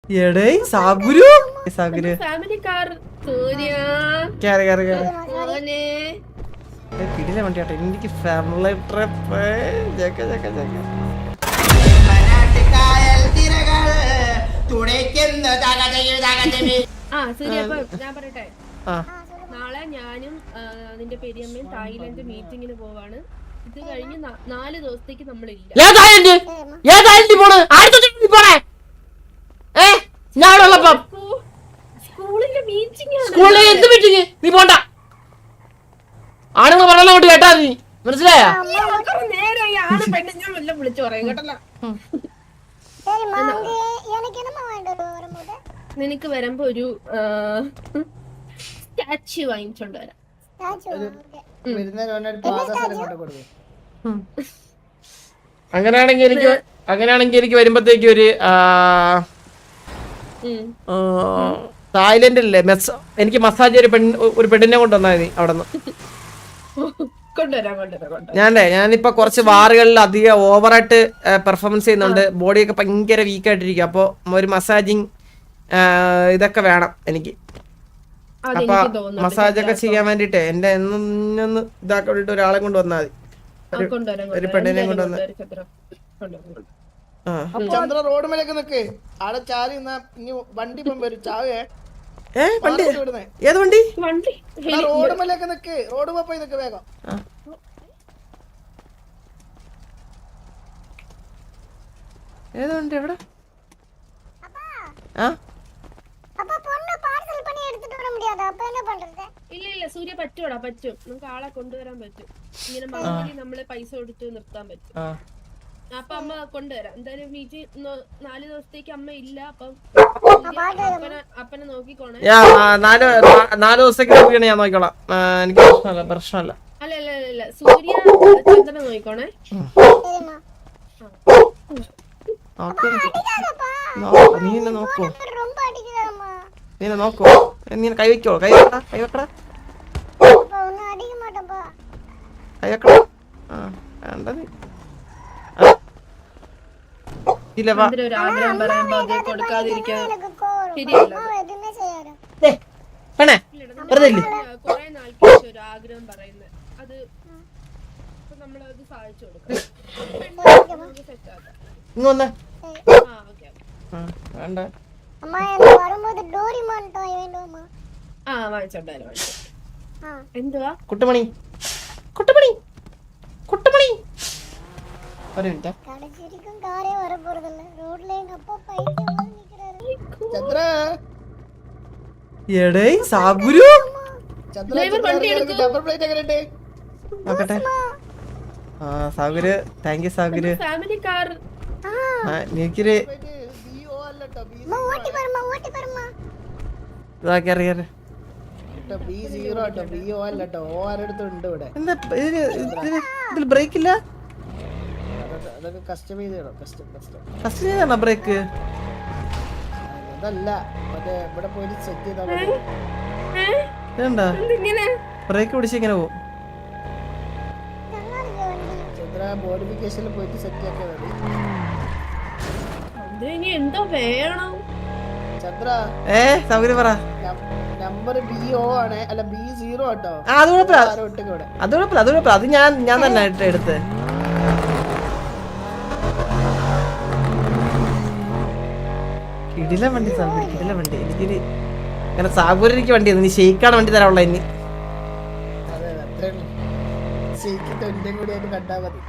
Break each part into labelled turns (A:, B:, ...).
A: എടേ സാഗുരു സാഗുരു പിടിയിലെ വണ്ടി ആട്ടെ എനിക്ക് ഫാമിലി ട്രിപ്പ്
B: ഞാൻ പറയട്ടെ, നാളെ ഞാനും നിന്റെ പെരിയമ്മയും തായ്ലൻഡ് മീറ്റിങ്ങിന് പോവാണ്. ഇത് കഴിഞ്ഞ് 4 ദിവസത്തേക്ക് നമ്മളില്ല. സ്കൂളിലെ മീറ്റിംഗ്
A: നീ പോണ്ട. ആണുങ്ങൾ പറഞ്ഞോട്ട് കേട്ടാ നീ മനസ്സിലായ.
B: നേരെ ആണ് പെണ്ണ് ഞാൻ വല്ല വിളിച്ചു പറയും കേട്ടല്ലോ. നിനക്ക് വരുമ്പോ ഒരു സ്റ്റാച്യു വാങ്ങിച്ചോണ്ട് വരാം.
A: അങ്ങനെയാണെങ്കിൽ എനിക്ക് വരുമ്പത്തേക്ക് ഒരു തായ്ലൻഡിലെ എനിക്ക് മസാജ് ഒരു പെണ്ണിനെ കൊണ്ടുവന്നാൽ മതി അവിടെ നിന്ന്. ഞാനിപ്പോ കുറച്ച് വാറുകളിൽ അധികം ഓവറായിട്ട് പെർഫോമൻസ് ചെയ്യുന്നുണ്ട്. ബോഡിയൊക്കെ ഭയങ്കര വീക്കായിട്ടിരിക്കും. അപ്പൊ ഒരു മസാജിങ് ഇതൊക്കെ വേണം എനിക്ക്. അപ്പൊ മസാജൊക്കെ ചെയ്യാൻ വേണ്ടിട്ട് എന്റെ എന്നൊന്ന് ഇതാക്കാൻ വേണ്ടിട്ട് ഒരാളെ കൊണ്ട് വന്നാൽ മതി. ഒരു പെണ്ണിനെ കൊണ്ടുവന്ന
C: ചന്ദ്ര റോഡ് മേലേക്ക് നിക്ക്. ആടെ ചാരി വണ്ടി വരും ചാവേ.
A: ഏത് വണ്ടി?
C: റോഡ് മേലേക്ക് നിക്ക്. റോഡ് പോയി നിക്ക് വേഗം.
A: ഏത് വണ്ടി? എവിടെ?
B: ഇല്ല സൂര്യ പറ്റൂടാ, പറ്റും. നമുക്ക് ആളെ കൊണ്ടുവരാൻ പറ്റും. ഇങ്ങനെ മാറി നമ്മള് പൈസ കൊടുത്ത് നിർത്താൻ പറ്റും. അപ്പൊ അമ്മ കൊണ്ടുവരാം. എന്തായാലും വീട്ടിൽ 4 ദിവസത്തേക്ക് അമ്മ ഇല്ല. അപ്പം അപ്പനെ നോക്കിക്കോണേ.
A: 4 ദിവസത്തേക്ക് ഞാൻ നോക്കിക്കോളാം. എനിക്ക് പ്രശ്നമല്ല.
B: അല്ല സൂര്യ ചന്ദ്രനെ നോക്കിക്കോണേ.
A: നീ എന്നെ നോക്കോ? നീ കൈ വെക്കോ? കൈ വെക്കടാ. വേണ്ട നീ
B: ആഗ്രഹം പറയുമ്പോ അത് കൊടുക്കാതിരിക്കാൻ കൊറേ നാൾക്ക് ഒരു ആഗ്രഹം പറയുന്നത് അത് നമ്മളത് സാധിച്ചു കൊടുക്കാം.
A: വേണ്ട
B: എന്തുവാ?
A: കുട്ടുമണി ഒരു മിനിറ്റ്. എടേ സാഗുരു നോക്കട്ടെ. സാഗുര് താങ്ക് യു സാഗുര്. എനിക്കൊരു ഇതിൽ ബ്രേക്ക് ഇല്ല. ബ്രേക്ക് ബ്രേക്ക് പിടിച്ച് ഇങ്ങനെ പോകും.
C: മോഡിഫിക്കേഷനിൽ പോയിട്ട് സെറ്റ് ആക്കിയാൽ മതി.
B: എന്തോ വേണം
C: ചന്ദ്ര.
A: സൗകര്യം പറ.
C: നമ്പർ BO ആണ്, അല്ല B0 കേട്ടോ.
A: അത് ഞാൻ തന്നെ എടുത്ത്. കിടില വണ്ടി സാഗുര്, കിടില വണ്ടി. എനിക്കൊരു അങ്ങനെ സാഗുരിക്ക് വണ്ടി നീ ഷെയ്ക്കാണ് വണ്ടി തരാനുള്ള. ഇനി
C: കണ്ടാ മതി.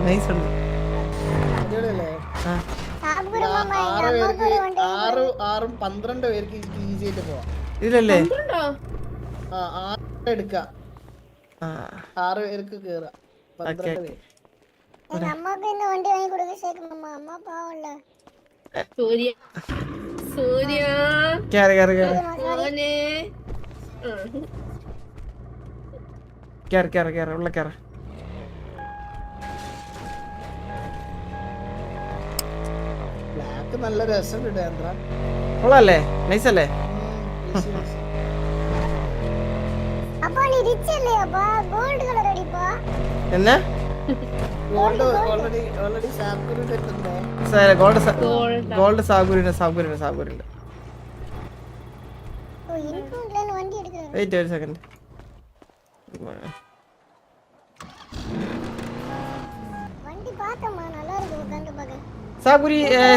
A: നൈസ് ഉണ്ട്.
C: 12 പേർക്ക് ഈസി ആയിട്ട് പോവാം.
A: ഇതിലല്ലേ
C: 6 എടുക്കാം. 6 പേർക്ക് കേറാം. 12 പേര്.
B: സൂര്യ
A: ഉള്ള കേറ.
C: ബ്ലാക്ക് നല്ല രസമുണ്ട്.
A: കൊള്ളാല്ലേ? നൈസ് അല്ലേ?
D: അപ്പൊ നീ
A: എന്നാ
C: ഗോൾഡ് ഓൾറെഡി സാബ്കുരുന്റെ അടുത്തുണ്ടേ.
A: Gold
B: Gold.
A: ഗോൾഡ് സാഗുരുണ്ട് വെയിറ്റ് ഒരു സെക്കൻഡ്.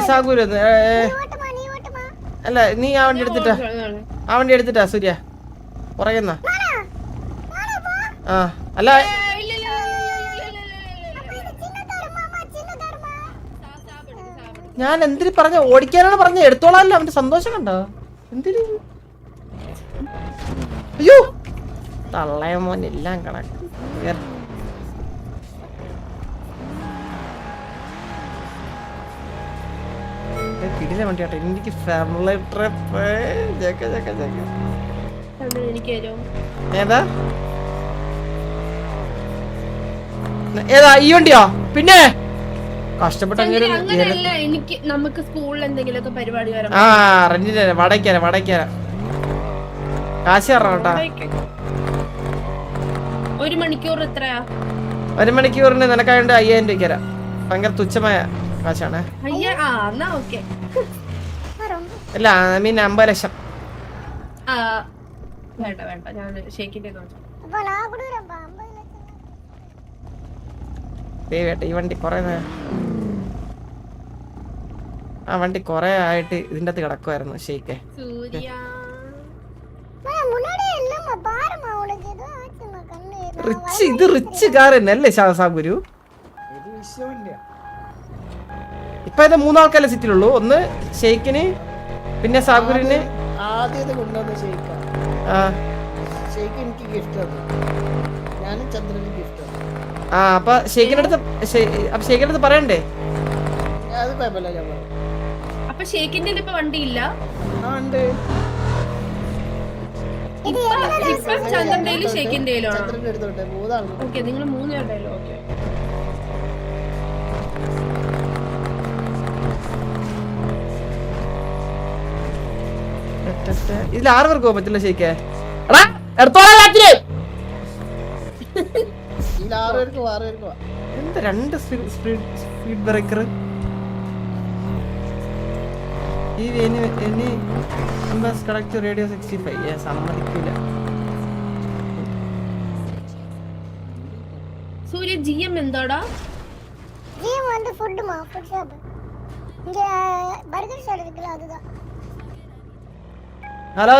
A: സാഗുരു അല്ല നീ ആ വണ്ടി എടുത്തിട്ടാ സൂര്യ പറയുന്ന ആ അല്ല ഞാൻ എന്തിനു പറഞ്ഞ ഓടിക്കാനാണ് പറഞ്ഞ എടുത്തോളാമല്ലോ അവന്റെ സന്തോഷം കണ്ടോ എന്തിനു അയ്യോ തള്ളയ മോൻ എല്ലാം കണക്ക് കിടില വണ്ടി കേട്ടോ എനിക്ക് ഫാമിലി ട്രിപ്പ് ഏതാ ഏതാ ഈ വണ്ടിയോ പിന്നെ കഷ്ടപ്പെട്ട
B: അങ്ങനെയല്ല എനിക്ക് നമുക്ക് സ്കൂളിൽ എന്തെങ്കിലുമൊക്കെ പരിപാടി വരാം.
A: ആ റെന്റിന് വടക്കാര കാശ് കേട്ടാ
B: 1 മണിക്കൂർ എത്രയാ?
A: 1 മണിക്കൂറിന് നിനക്കായോണ്ട് 5000 രൂപ തരാം. ഭയങ്കര തുച്ഛമായ കാശാണ്.
B: എന്നാ ഓക്കെ.
A: അല്ല ഐ മീൻ 50 ലക്ഷം.
B: വേണ്ട ഞാൻ ഷേക്കിന്റെ
A: ഈ വണ്ടി കൊറേ ആ വണ്ടി കൊറേ ആയിട്ട് ഇതിന്റെ അകത്ത് കിടക്കുമായിരുന്നു ഷെയ്ക്കേ. ഇത് റിച്ച് കാർ തന്നെയല്ലേ സാഗുരു? ഇപ്പൊ ഇത് 3 ആൾക്കാരെ സിറ്റിയിലുള്ളൂ. ഒന്ന് ഷെയ്ക്കിന് പിന്നെ സാഗുരിന്.
C: ആദ്യത്തെ കൊണ്ടുവന്ന ഷെയ്ക്കാണ്. ഷെയ്ക്ക് എനിക്ക് ഗിഫ്റ്റ് തന്നു. ഞാനും ചന്ദ്രന് ഗിഫ്റ്റ് തന്നു.
A: ആ അപ്പൊ ഷെയ്ക്കിന്റെ അടുത്ത് പറയണ്ടേ?
C: അത് കുഴപ്പമില്ല ഞാൻ പറയാം.
B: അപ്പൊ ഷേക്കിന്റെ ഇപ്പൊ വണ്ടിയില്ല? ചന്ദ്രന്റെ ഷേക്കിന്റെ ഓക്കെ നിങ്ങൾ 3 പേരുടെയിലോ? ഓക്കെ
A: ഇതിൽ 6 പേർക്ക് പോകാൻ പറ്റില്ല ഷെയ്ക്കേ. എന്താ 2 സ്പീഡ് ബ്രേക്കർ? ഈ റേഡിയോ 65 സമ്മതിക്കൂല.
B: സൂര്യ ജിഎം എന്താടാ?
D: ജിഎം வந்து ஃபுட் ஷாப். இங்க பர்கர் ஷாப் இருக்குல அதுதான்.
A: ഹലോ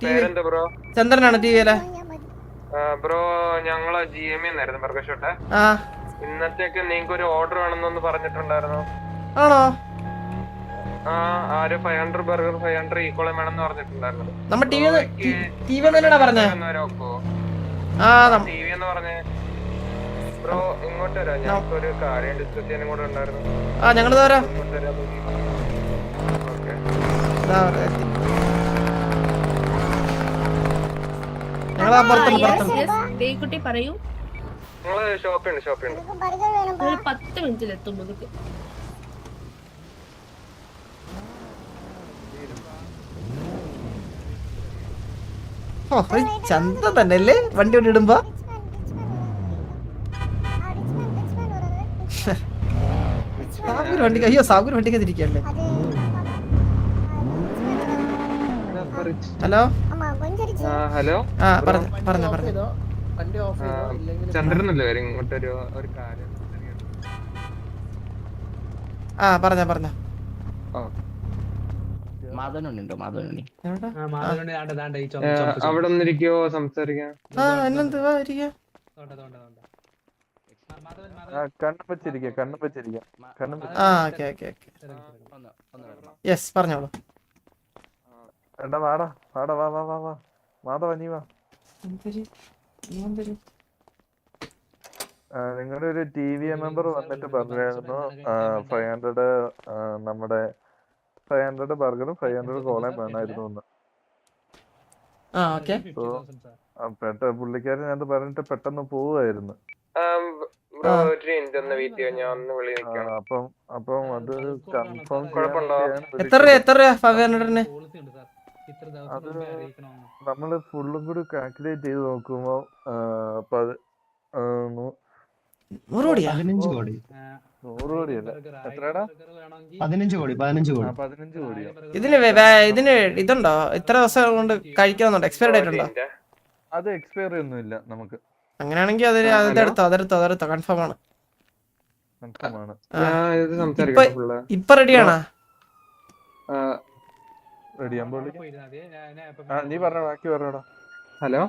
A: പേരെന്താ ബ്രോ? ചന്ദ്രനാണ് ടിവിയിലെ
E: ബ്രോ. ഞങ്ങള് ജിഎംന്നായിരുന്നു ബർഗർഷോട്ടെ. ഇന്നത്തേക്ക് നിങ്ങൾക്ക് ഒരു ഓർഡർ വേണമെന്നൊന്ന് പറഞ്ഞിട്ടുണ്ടായിരുന്നു.
A: ആണോ?
E: ആര് 500 ബർഗർ 500 ഈക്വളം വേണമെന്ന് പറഞ്ഞിട്ടുണ്ടായിരുന്നു.
A: നമ്മ ടിവി പറഞ്ഞേ
E: ടിവി എന്ന് പറഞ്ഞേ ബ്രോ. ഇങ്ങോട്ട് വരാം, ഞങ്ങൾക്ക് ഒരു കാര്യം ഡിസ്കസ് ചെയ്യാനും കൂടെ ഉണ്ടായിരുന്നു.
A: ഞങ്ങള് വരാം.
B: പറയൂ.
E: ഷോപ്പുണ്ട്
B: 10 മിനിറ്റിലെത്തും.
A: ചന്ത തന്നെയല്ലേ വണ്ടി ഇടുമ്പോ? വണ്ടി അയ്യോ സാഗുര് വണ്ടിക്ക് തിരിക്കല്ലേ? ഹലോ
E: ഹലോ
A: പറഞ്ഞോ
E: ചന്ദ്രനല്ലേ ഇങ്ങോട്ടൊരു കാര്യം.
A: പറഞ്ഞോ.
E: അവിടെ ഒന്നിരിക്കോ സംസാരിക്കാം.
A: പറഞ്ഞോളൂ.
F: നിങ്ങളുടെ ഒരു TV മെമ്പർ വന്നിട്ട് പറഞ്ഞായിരുന്നു 500 നമ്മുടെ 500 ബർഗറും 500 കോളയും വേണമായിരുന്നു. പുള്ളിക്കാരൻ ഞാൻ പറഞ്ഞിട്ട് പെട്ടെന്ന് പോവായിരുന്നു.
A: എത്ര രൂപ 500-ന്?
F: അത് നമ്മള് ഫുള്ളും കൂടി കാൽക്കുലേറ്റ് ചെയ്ത് നോക്കുമ്പോ 100 കോടിയല്ല എത്രടാ
G: 15 കോടി
F: 15 കോടിയോ
A: ഇതിന് ഇതുണ്ടോ ഇത്ര ദിവസം കൊണ്ട് കഴിക്കണമെന്നുണ്ടോ എക്സ്പയർ ഡേറ്റ് ഉണ്ടോ
F: അത് എക്സ്പയറി ഒന്നും ഇല്ല നമുക്ക്
A: അങ്ങനെയാണെങ്കിൽ അതെടുത്തോ കൺഫേം ആണ്
F: കൺഫേം ആണ്
A: ഇപ്പൊ റെഡിയാണോ
F: റെഡി ആകുമ്പോൾ നീ പറഞ്ഞ ബാക്കി പറഞ്ഞോടാ
E: ഹലോ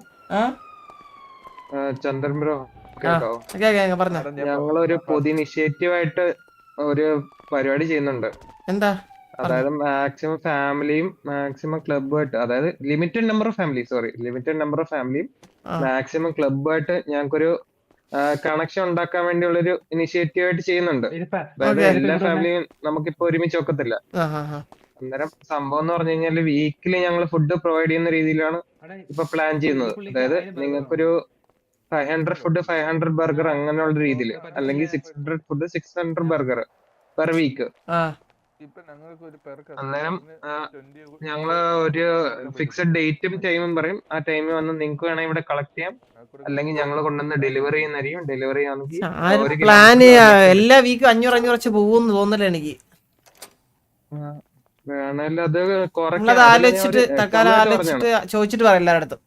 E: ചന്ദ്രൻ ബ്രോ കേട്ടോ
A: പറഞ്ഞോ
E: ഞങ്ങളൊരു പുതിയ ഇനിഷ്യേറ്റീവ് ആയിട്ട് ഒരു പരിപാടി ചെയ്യുന്നുണ്ട്
A: എന്താ
E: അതായത് മാക്സിമം ഫാമിലിയും മാക്സിമം ക്ലബുമായിട്ട് അതായത് ലിമിറ്റഡ് നമ്പർ ഓഫ് ഫാമിലിയും മാക്സിമം ക്ലബുമായിട്ട് ഞങ്ങൾക്കൊരു കണക്ഷൻ ഉണ്ടാക്കാൻ വേണ്ടിയുള്ള ഒരു ഇനിഷ്യേറ്റീവ് ആയിട്ട് ചെയ്യുന്നുണ്ട്. അതായത് എല്ലാ ഫാമിലിയും നമുക്കിപ്പോ ഒരുമിച്ച് ഒക്കത്തില്ല. അന്നേരം സംഭവം എന്ന് പറഞ്ഞു കഴിഞ്ഞാൽ വീക്കിലി ഞങ്ങൾ ഫുഡ് പ്രൊവൈഡ് ചെയ്യുന്ന രീതിയിലാണ് ഇപ്പൊ പ്ലാൻ ചെയ്യുന്നത്. അതായത് നിങ്ങൾക്കൊരു 500 ഫുഡ് 500 ബർഗർ അങ്ങനെയുള്ള രീതിയിൽ, അല്ലെങ്കിൽ 600 ഫുഡ് 600 ബർഗർ പെർ വീക്ക്. അന്നേരം ഞങ്ങള് ഒരു ഫിക്സഡ് ഡേറ്റും ടൈമും പറയും. ആ ടൈമിൽ വന്ന് നിങ്ങൾക്ക് വേണമെങ്കിൽ ഇവിടെ കളക്ട് ചെയ്യാം, അല്ലെങ്കിൽ ഞങ്ങൾ കൊണ്ടുവന്ന് ഡെലിവറി ചെയ്യുന്നതായിരിക്കും. ഡെലിവറി
A: പ്ലാന് എല്ലാ വീക്കും 500 വെച്ച് പോകുന്നു തോന്നല എനിക്ക്.
E: വേണമല്ലോ അത്
A: ആലോചിച്ചിട്ട് തൽക്കാലം ആലോചിച്ചിട്ട് ചോദിച്ചിട്ട് പറയാം എല്ലായിടത്തും.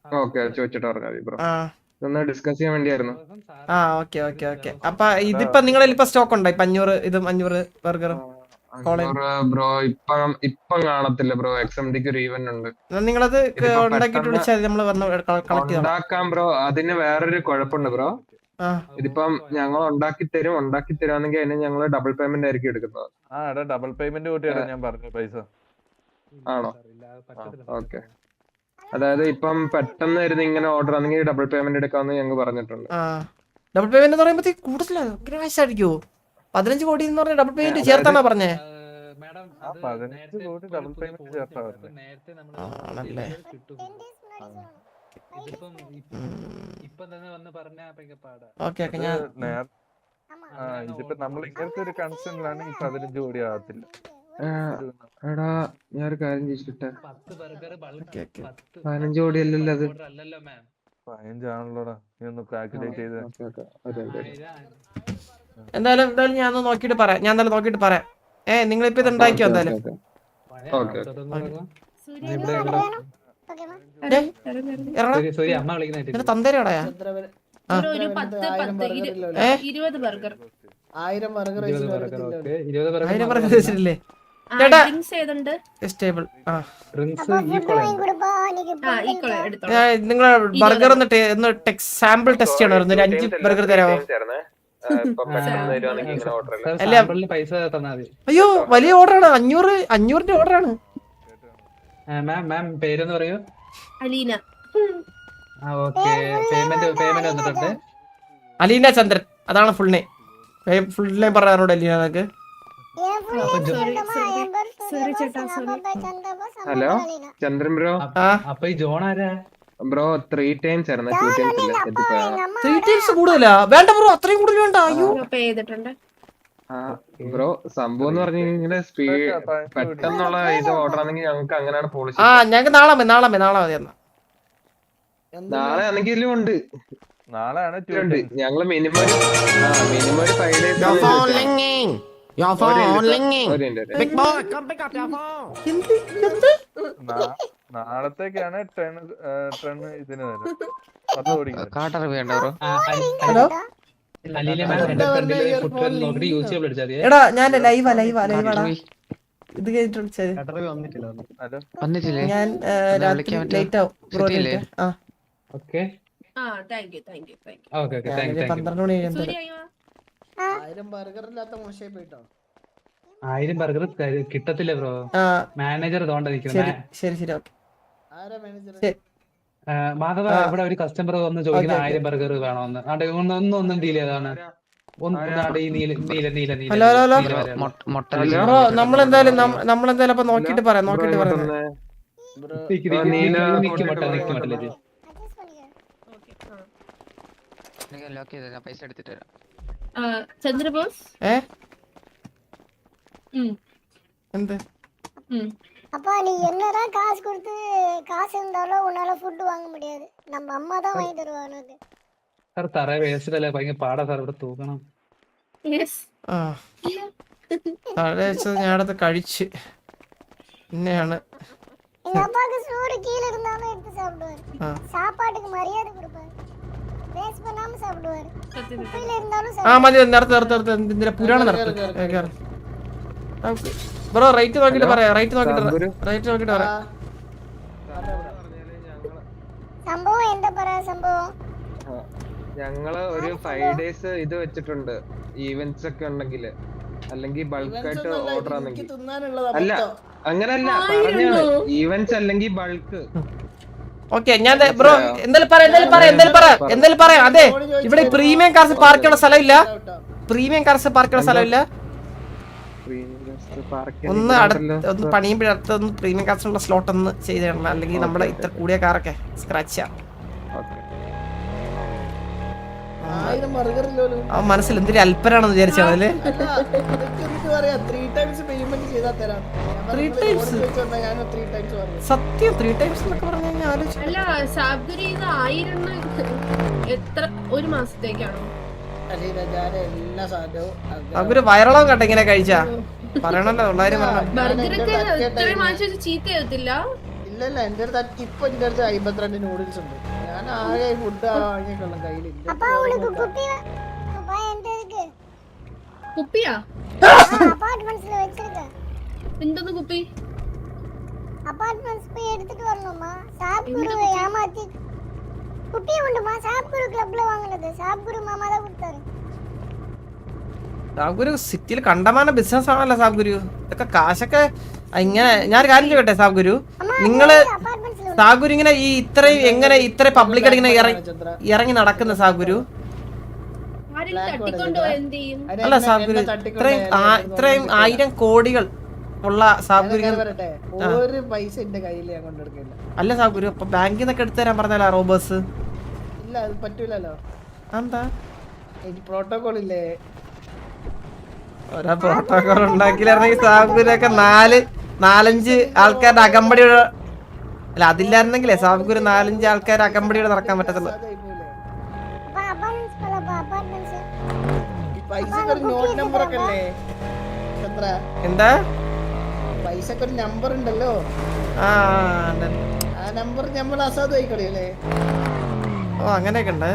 E: ഓക്കെ, ചോദിച്ചിട്ട് പറഞ്ഞാൽ മതി ബ്രോ. ഇതൊന്ന് ഡിസ്കസ് ചെയ്യാൻ വേണ്ടിയായിരുന്നു.
A: Okay okay okay. അപ്പൊ ഇതിപ്പോ നിങ്ങളിൽ ഇപ്പൊ സ്റ്റോക്ക് ഉണ്ടോ? ഇപ്പൊ 500 ബർഗറും
E: ബ്രോ ഇപ്പം കാണത്തില്ല ബ്രോ. XMDക്ക് ഒരു ഈവന്റ് ഉണ്ട്.
A: നിങ്ങളത് ഉണ്ടാക്കിട്ട് വിളിച്ചാൽ നമ്മള്
E: ഉണ്ടാക്കാം ബ്രോ. അതിന് വേറൊരു കുഴപ്പമുണ്ട് ബ്രോ. ഇതിപ്പം ഞങ്ങൾ ഉണ്ടാക്കി തരുവാണെങ്കിൽ അതിന് ഞങ്ങൾ ഡബിൾ പേയ്മെന്റ് ആയിരിക്കും എടുക്കുന്നത്.
F: ഡബിൾ പേയ്മെന്റ് കൂട്ടിയാണ് ഞാൻ പറഞ്ഞ പൈസ.
E: ആണോ? ഓക്കെ. അതായത് ഇപ്പം പെട്ടെന്ന് വരുന്ന ഇങ്ങനെ ഓർഡർ ആണെങ്കിൽ ഡബിൾ പേയ്മെന്റ് എടുക്കാമെന്ന് ഞങ്ങൾ പറഞ്ഞിട്ടുണ്ട്.
A: ഡബിൾ പേയ്മെന്റ് എന്ന് പറയുമ്പോ കൂടുതലായിരിക്കുമോ? 15 കോടി എന്ന് പറഞ്ഞ ഡബിൾ പേയ്മെന്റ് ചേർത്താണോ പറഞ്ഞേ?
F: 15 കോടി ഡബിൾ പേയ്മെന്റ് ചേർത്താ പറഞ്ഞേ.
A: ആണല്ലേ? Okay okay. ഞാൻ
F: ഇതിപ്പോ നമ്മൾ ഇങ്ങനത്തെ ഒരു കൺസേണിലാണ് ഈ 15 കോടി ആകത്തില്ല.
E: എടാ ഞാനൊരു കാര്യം ചോദിച്ചിട്ടെ, 15 കോടി അല്ലല്ലോ അത്.
F: 15 ആണല്ലോടാ. നീ ഒന്ന് കാൽക്കുലേറ്റ് ചെയ്ത്.
A: എന്തായാലും ഞാൻ നോക്കിട്ട് പറയാം. നിങ്ങളിപ്പോ ഇത് ഉണ്ടാക്കിയോ? എന്തായാലും തന്തേരടാ.
B: 10 20 ബർഗർ
C: 1000 ബർഗർ
A: വെച്ചിട്ടില്ലേ ചേട്ടാ? നിങ്ങളെ ബർഗർ സാമ്പിൾ ടെസ്റ്റ് ചെയ്യണമായിരുന്നു. ഒരു 5 ബർഗർ തരാമോ? അയ്യോ, വലിയ ഓർഡറാണ്. 500 ഓർഡറാണ്.
H: പേരെന്ന് പറയൂ.
B: അലീന.
A: അലീന ചന്ദ്രൻ, അതാണ് ഫുൾ നെയിം. ഫുൾ നെയിം പറയാറുണ്ട് അലീന. നിനക്ക്
E: ഹലോ ചന്ദ്രൻ ബ്രോ.
H: അപ്പൊ ഈ ജോൺ ആരാ
E: ബ്രോ? 3 ടൈംസ് ആയിരുന്നു, 2 ടൈംസ് ഇല്ല.
A: 3 ടൈംസ് കൂടുതലാ? വേണ്ട ബ്രോ, അത്രയും കൂടുതൽ വേണ്ട. അയ്യോ
E: ബ്രോ, സംഭവം എന്ന് പറഞ്ഞു കഴിഞ്ഞാൽ പെട്ടെന്നുള്ള ഇത് ഓർഡർ ആണെങ്കിൽ ഞങ്ങൾക്ക് അങ്ങനെയാണ് പോളിസി.
A: ഞങ്ങൾക്ക് നാളെ മതി എന്നാ.
E: നാളെ ആണെങ്കിലും ഉണ്ട്.
F: നാളെയാണ്
E: ഞങ്ങള് മിനിമം ഒരു 5 ഡേയ്സ്.
F: നാളത്തേക്കാണ് 10 ഇതിന് വരും. 10 കോടിക്ക്.
A: എടാ ഞാൻ ലൈവാടാ. ഇത് കഴിഞ്ഞിട്ട് വിളിച്ചത്. ഞാൻ രാത്രി ലേറ്റ് ആവും. 12 മണി കഴിയുമ്പോ
C: 1000 ബർഗർ ഇല്ലാത്ത മോശമായി പോയിട്ടോ.
H: 1000 ബർഗർ കിട്ടത്തില്ല ബ്രോ. മാനേജർ
A: ശരി ഓക്കെ.
C: ആരാ മാനേജർ?
H: മാധവ, ഇവിടെ ഒരു കസ്റ്റമർ വന്ന് ചോദിക്കുന്ന 1000 ബർഗർ വേണമെന്ന്. ഒന്നും ഡീൽ ചെയ്താണ്.
A: ബ്രോ നമ്മളെന്തായാലും അപ്പൊ നോക്കിട്ട് പറയാം.
I: പൈസ എടുത്തിട്ട് വരാം.
B: ചന്ദ്രബോസ്
A: എന്ത്
D: அப்பா நீ என்னதான் காசு கொடுத்து காசு இருந்தாலும் உன்னால ஃபுட் வாங்க முடியாது. நம்ம அம்மா தான் வாங்கி தருவாங்க உனக்கு.
H: സാർ തറ വേസ്റ്റല്ലേ ഭയങ്കര പാടാ സാർ ഇവിടെ തൂക്കണം.
B: യെസ്
A: ആ തഴച്ച ഞാൻ അടുത്ത് കഴിച്ച് പിന്നെയാണ്
D: எங்க அப்பாவுக்கு சோறு கீழே இருந்தாலும் எடுத்து சாப்பிடுவாரு. சாப்பாட்டுக்கு மரியாதை கொடுப்பாரு. வேஸ்ட் பண்ணாம சாப்பிடுவாரு. குப்பையில இருந்தாலும்
A: ആ മതി നിർത്ത് എന്തിനാ പുരാണം നിർത്ത് ബ്രോ റേറ്റ് നോക്കിട്ട് പറയാം റേറ്റ് നോക്കിട്ട് പറയാം
D: സംഭവം എന്താ പറയാ സംഭവം?
E: ഞങ്ങള് ഒരു 5 days ഇത് വെച്ചിട്ടുണ്ട് ഈവന്റ്സ് ഒക്കെ ഉണ്ടെങ്കിൽ അല്ലെങ്കിൽ ബൾക്കായിട്ട് ഓർഡർ ആണെങ്കിൽ അല്ല അങ്ങനല്ല പറഞ്ഞാണ് ഈവന്റ്സ് അല്ലെങ്കിൽ ബൾക്ക്
A: ഓക്കെ ഞാൻ ബ്രോ എന്തായാലും പറയാം അതെ ഇവിടെ പ്രീമിയം കാർസ് പാർക്കുള്ള സ്ഥലമില്ല ഒന്ന് ഒന്ന് പണിയുമ്പോഴടുത്തൊന്ന് പ്രീമിയം കാർസിനുള്ള സ്ലോട്ട് ഒന്ന് ചെയ്ത് തരണം അല്ലെങ്കിൽ നമ്മുടെ ഇത്ര കൂടിയ കാറൊക്കെ സ്ക്രാച്ച് ആ മനസ്സിൽ എന്തൊരു അല്പനാണെന്ന് വിചാരിച്ചാണ് അല്ലേ സത്യം 3 times എന്നൊക്കെ പറഞ്ഞു കഴിഞ്ഞാൽ ആലോചിച്ചു
B: അല്ല സാബ്ഗുരി ഇത് 1000 എത്ര ഒരു മാസത്തേക്കാണോ?
A: അവര് വയറളം കണ്ട ഇങ്ങനെ കഴിച്ചാ പറയണല്ലോ 900
B: ബർഗറൊക്കെ ഇത്രയും വാങ്ങിച്ചു ചീത്ത ചെയ്യത്തില്ല.
C: ഇല്ലല്ല എന്റെ അടുത്ത് ഇപ്പൊ എന്റെ അടുത്ത് 52 നൂഡിൽസ് ഉണ്ട്. ഞാൻ ആകെ ഫുഡ് വാങ്ങിക്കൊള്ള കയ്യിലില്ല.
D: அப்பா உனக்கு குப்பி அப்பா என்கிட்ட இருக்கு.
B: കുപ്പിയാ?
D: அபார்ட்மெண்ட்ஸ்ல வச்சிருக்கேன்.
B: എന്തൊന്ന് കുപ്പി?
D: அபார்ட்மெண்ட்ஸ் போய் எடுத்துட்டு வரணுமா? சாப்குரு ஏமாத்தி குப்பி உண்டுமா? சாப்குரு கிளப்ல வாங்குனது. சாப்குரு மாமா தான் கொடுத்தாரு.
A: സാബ്ഗുരു സിറ്റിയിൽ കണ്ടമാന ബിസിനസ് ആണല്ലോ സാബ്ഗുരു ഇതൊക്കെ കാശൊക്കെ ഇങ്ങനെ ഞാനൊരു കാര്യം ചോട്ടെ സാബ്ഗുരു നിങ്ങള് സാബ്ഗുരു ഇങ്ങനെ ഈ ഇത്രയും പബ്ലിക്കായിട്ട് ഇങ്ങനെ ഇറങ്ങി നടക്കുന്ന സാബ്ഗുരു അല്ല സാബ്ഗുരു ഇത്രയും 1000 കോടികൾ ഉള്ള സാബ്ഗുരു
C: ഒരു പൈസ എന്റെ കയ്യിൽ ഞാൻ കൊണ്ടെടുക്കില്ല.
A: അല്ല സാബ്ഗുരു അപ്പൊ ബാങ്കിൽ നിന്നൊക്കെ എടുത്തു തരാൻ പറഞ്ഞാലോ റോബേഴ്സ്?
C: ഇല്ല അത് പറ്റൂലല്ലോ.
A: എന്താ
C: എനിക്ക് പ്രോട്ടോകോൾ ഇല്ലേ?
A: ഓരോ പ്രോട്ടോകോൾ ഉണ്ടാക്കിയില്ലായിരുന്നെങ്കിൽ സാബ്ഗുരൊക്കെ 4-5 ആൾക്കാരുടെ അകമ്പടിയോടെ അല്ല അതില്ലായിരുന്നെങ്കിലേ സാബ്ഗുരു 4-5 ആൾക്കാരുടെ അകമ്പടിയോടെ നടക്കാൻ പറ്റത്തുള്ളൂ.
D: அப்பா அபார்ட்மெண்ட்ஸ் போலப்பா அபார்ட்மெண்ட்ஸ்.
C: ഈ പൈസക്ക് ഒരു നോട്ട് നമ്പർ ഒക്കെ അല്ലേ ചന്ദ്ര?
A: എന്താ
C: പൈസക്ക് ഒരു നമ്പർ ഉണ്ടല്ലോ.
A: ആ
C: നമ്പർ നമ്മൾ അസാധു ആയിക്കളിയല്ലേ?
A: ഓ അങ്ങനെയൊക്കെ ഉണ്ട്.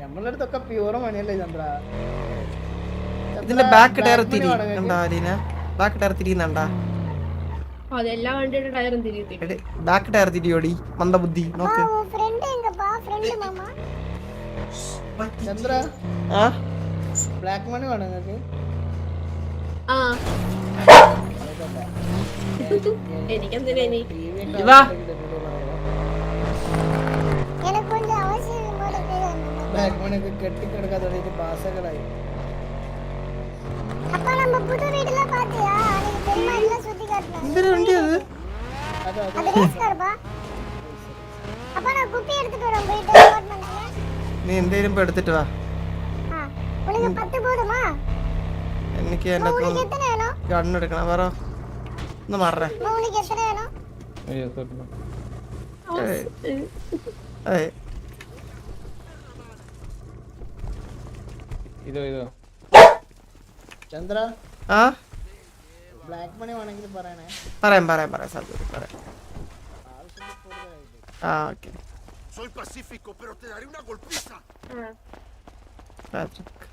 C: നമ്മളുടെ അടുത്തൊക്കെ പ്യൂർ മണിയല്ലേ ചന്ദ്ര?
A: ഇതിന്റെ ബാക്ക് ടയർ തിരി കണ്ടാ ബാക്ക് ടയർ തിരിയുന്നുണ്ടാ?
B: അതെല്ലാ വണ്ടിയുടെ ടയറും തിരിയത്തില്ല.
A: ബാക്ക് ടയർ തിരിയോടി മന്ദബുദ്ധി നോക്ക്.
D: உன் friend எங்கப்பா? friend மாமா.
C: ചന്ദ്ര ബ്ലാക്ക് മണി വേണം നിങ്ങൾക്ക്?
B: ആ എനിക്കെന്തിനാ ഇനി?
D: எனக்கு கொஞ்சம் அவசியம் போல தெரியும்.
C: ബ്ലാക്ക് മണി ഒക്കെ കെട്ടിക്കിടക്കാൻ തുടങ്ങിയിട്ട് പാസകളായി.
D: அப்பா நம்ம புது வீடுல பாத்தியா? அன்னைக்கு பெருமா எல்லாம் சுத்தி காட்டுனேன்.
A: എന്തൊരു വണ്ടി അത്?
D: அது ரேஸ் கார்ப்பா. அப்பா நான் குப்பி எடுத்துட்டு வரேன் போயிட்டு அபார்ட்மெண்ட்ல.
A: നീ എന്തേലും ഇപ്പൊ എടുത്തിട്ട് വാ.
D: உனக்கு 10 போதுமா?
A: എനിക്ക്
D: உனக்கு எத்தனை வேணும்?
A: ഗണ്ണെടുക്കണം വേറെ ഒന്ന് മാറേ.
D: உனக்கு எத்தனை வேணும்?
C: ചന്ദ്ര
A: ആ
C: ബ്ലാക്ക് മണി വേണമെങ്കിൽ പറയണേ.
A: പറയാം സാബ്ഗുരു പറയാം. ആ okay
G: Soy pacífico, pero te daré una golpiza.
A: Patrick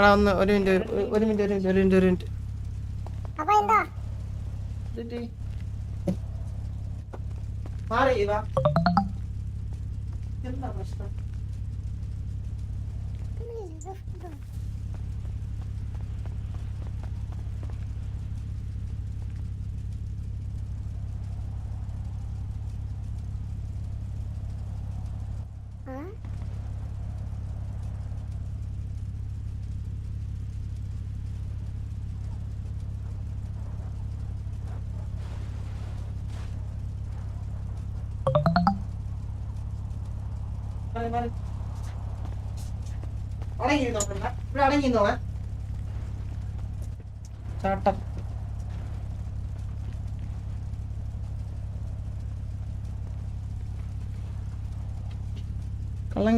A: എടാ ഒന്ന് ഒരു മിനിറ്റ്
D: അപ്പൊ എന്താ
A: മാറി വാ. എന്താ പ്രശ്നം? ചാട്ടം. കള്ളം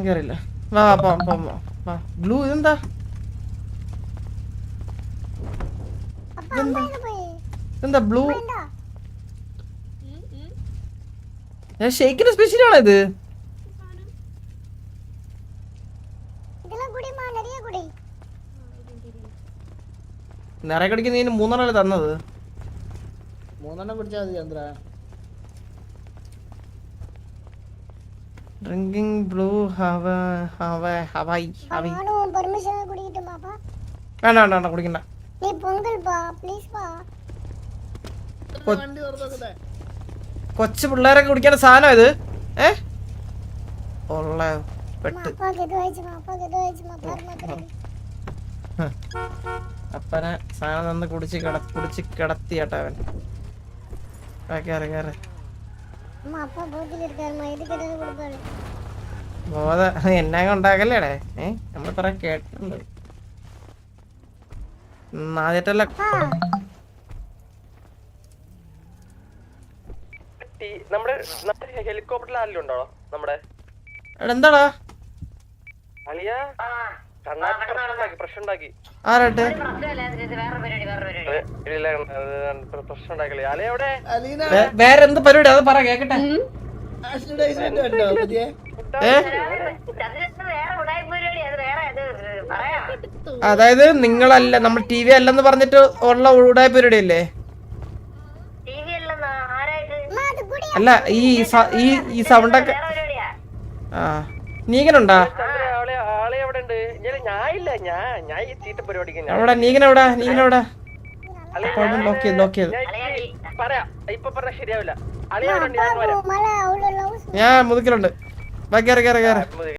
A: കയറില്ല. വാ വാ. ബ്ലൂ ഇതെന്താ? ഇതെന്താ ബ്ലൂ? ഞാൻ ഷെയ്ക്കിന്റെ സ്പെഷ്യൽ ആണോ ഇത്? നിറയെ കടിക്കുന്നതിന് 3 തന്നത്.
C: 3 കുടിച്ചാൽ മതി ചന്ദ്ര.
A: Drinking blue Hawaii. വേണ്ട കുടിക്കണ്ട. കൊച്ചു പിള്ളേരൊക്കെ കുടിക്കേണ്ട സാധനം ഇത്. ഉള്ള പെട്ട് അപ്പനെ സാധനം തന്ന് കുടിച്ച് കിടത്തി കേട്ടോ അവൻ. കേറ് ബോധ എന്നെ ഉണ്ടാക്കല്ലേടേ. നമ്മൾ കുറെ കേട്ടിട്ടുണ്ട്. ആദ്യമായിട്ടല്ല.
J: നമ്മുടെ ഹെലികോപ്റ്ററിൽ ആരെങ്കിലും ഉണ്ടോ? നമ്മുടെ
A: എന്താടാ
J: പ്രശ്നം ഉണ്ടാക്കി.
A: ആരാട്ടെ? വേറെന്ത് പരിപാടി അത് പറ കേക്കട്ടെ. അതായത് നിങ്ങളല്ല നമ്മൾ TV അല്ലെന്ന് പറഞ്ഞിട്ട് ഉള്ള ഉടായ പരിപാടി അല്ലേ? അല്ല ഈ സൗണ്ടൊക്കെ. ആ നീ ഇങ്ങനെ ഉണ്ടാ? എവിടെ നീങ്ങനെ എവിടെ? ലോക്ക് ചെയ്ത് ഞാൻ മുതുക്കിലുണ്ട്. കേറ്